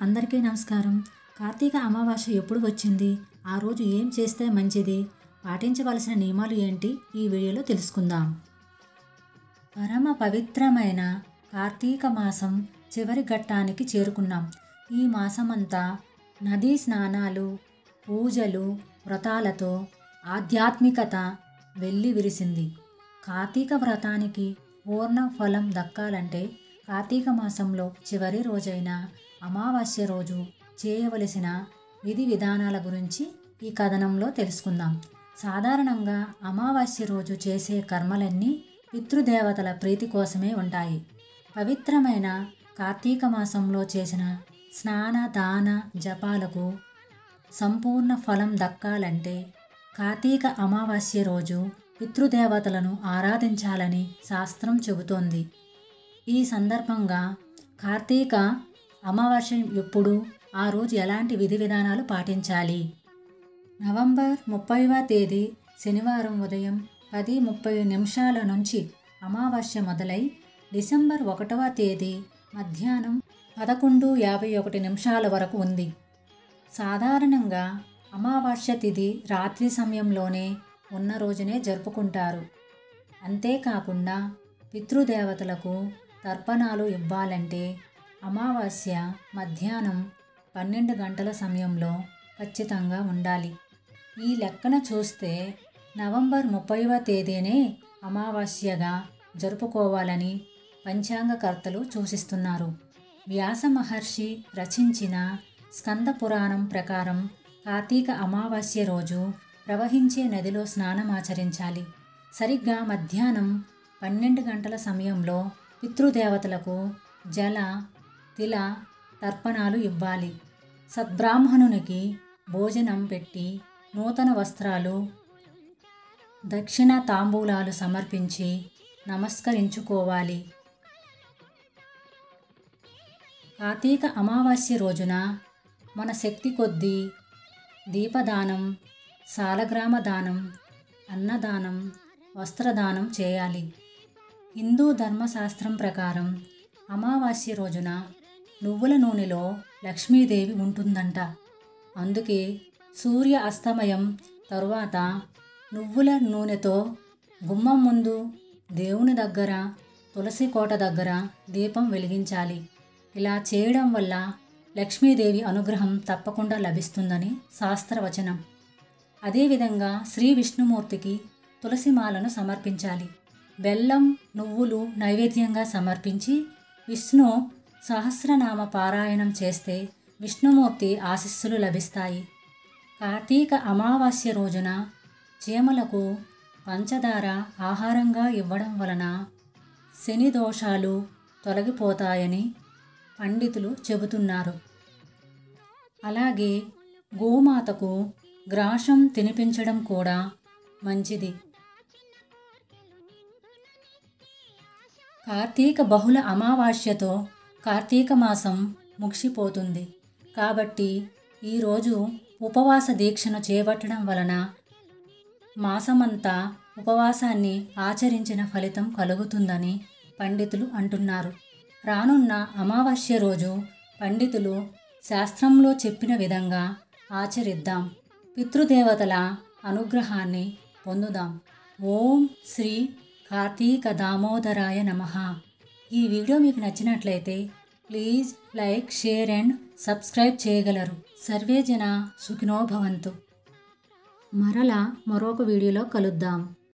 అందరికీ నమస్కారం. కార్తీక అమావాస్య ఎప్పుడు వచ్చింది? ఆ రోజు ఏం చేస్తే మంచిది? పాటించవలసిన నియమాలు ఏంటి? ఈ వీడియోలో తెలుసుకుందాం. పరమ పవిత్రమైన కార్తీక మాసం చివరి ఘట్టానికి చేరుకున్నాం. ఈ మాసమంతా నదీ స్నానాలు, పూజలు, వ్రతాలతో ఆధ్యాత్మికత వెల్లి విరిసింది. కార్తీక వ్రతానికి పూర్ణ ఫలం దక్కాలంటే కార్తీక మాసంలో చివరి రోజైన అమావాస్య రోజు చేయవలసిన విధి విధానాల గురించి ఈ కథనంలో తెలుసుకుందాం. సాధారణంగా అమావాస్య రోజు చేసే కర్మలన్నీ పితృదేవతల ప్రీతి కోసమే ఉంటాయి. పవిత్రమైన కార్తీక మాసంలో చేసిన స్నాన దాన జపాలకు సంపూర్ణ ఫలం దక్కాలంటే కార్తీక అమావాస్య రోజు పితృదేవతలను ఆరాధించాలని శాస్త్రం చెబుతోంది. ఈ సందర్భంగా కార్తీక అమావాస్య ఎప్పుడు, ఆ రోజు ఎలాంటి విధి విధానాలు పాటించాలి? నవంబర్ 30వ తేదీ శనివారం ఉదయం 10:30 నుంచి అమావాస్య మొదలై డిసెంబర్ 1వ తేదీ మధ్యాహ్నం 11:51 వరకు ఉంది. సాధారణంగా అమావాస్య తిథి రాత్రి సమయంలోనే ఉన్న రోజునే జరుపుకుంటారు. అంతేకాకుండా పితృదేవతలకు తర్పణాలు ఇవ్వాలంటే అమావాస్య మధ్యాహ్నం 12 గంటల సమయంలో ఖచ్చితంగా ఉండాలి. ఈ లెక్కన చూస్తే నవంబర్ 30వ తేదీనే అమావాస్యగా జరుపుకోవాలని పంచాంగకర్తలు సూచిస్తున్నారు. వ్యాస మహర్షి రచించిన స్కంద పురాణం ప్రకారం కార్తీక అమావాస్య రోజు ప్రవహించే నదిలో స్నానమాచరించాలి. సరిగ్గా మధ్యాహ్నం 12 గంటల సమయంలో పితృదేవతలకు జల తిల తర్పణాలు ఇవ్వాలి. సద్బ్రాహ్మణునికి భోజనం పెట్టి నూతన వస్త్రాలు, దక్షిణ తాంబూలాలు సమర్పించి నమస్కరించుకోవాలి. కార్తీక అమావాస్య రోజున మన శక్తి కొద్దీ దీపదానం, సాలగ్రామ దానం, అన్నదానం, వస్త్రదానం చేయాలి. హిందూ ధర్మశాస్త్రం ప్రకారం అమావాస్య రోజున నువ్వుల నూనెలో లక్ష్మీదేవి ఉంటుందంట. అందుకే సూర్య అస్తమయం తరువాత నువ్వుల నూనెతో గుమ్మం ముందు, దేవుని దగ్గర, తులసి కోట దగ్గర దీపం వెలిగించాలి. ఇలా చేయడం వల్ల లక్ష్మీదేవి అనుగ్రహం తప్పకుండా లభిస్తుందని శాస్త్రవచనం. అదేవిధంగా శ్రీ విష్ణుమూర్తికి తులసిమాలను సమర్పించాలి. బెల్లం, నువ్వులు నైవేద్యంగా సమర్పించి విష్ణు సహస్రనామ పారాయణం చేస్తే విష్ణుమూర్తి ఆశీస్సులు లభిస్తాయి. కార్తీక అమావాస్య రోజున చీమలకు పంచదార ఆహారంగా ఇవ్వడం వలన శని దోషాలు తొలగిపోతాయని పండితులు చెబుతున్నారు. అలాగే గోమాతకు గ్రాసం తినిపించడం కూడా మంచిది. కార్తీక బహుళ అమావాస్యతో కార్తీక మాసం ముగిసిపోతుంది. కాబట్టి ఈరోజు ఉపవాస దీక్షను చేపట్టడం వలన మాసమంతా ఉపవాసాన్ని ఆచరించిన ఫలితం కలుగుతుందని పండితులు అంటున్నారు. రానున్న అమావాస్య రోజు పండితులు శాస్త్రంలో చెప్పిన విధంగా ఆచరిద్దాం. పితృదేవతల అనుగ్రహాన్ని పొందుదాం. ఓం శ్రీ కార్తీక దామోదరాయ నమః. ఈ వీడియో మీకు నచ్చినట్లయితే please like, share and subscribe చేయగలరు. సర్వే జన సుఖినో భవంతు. మరలా మరొక వీడియోలో కలుద్దాం.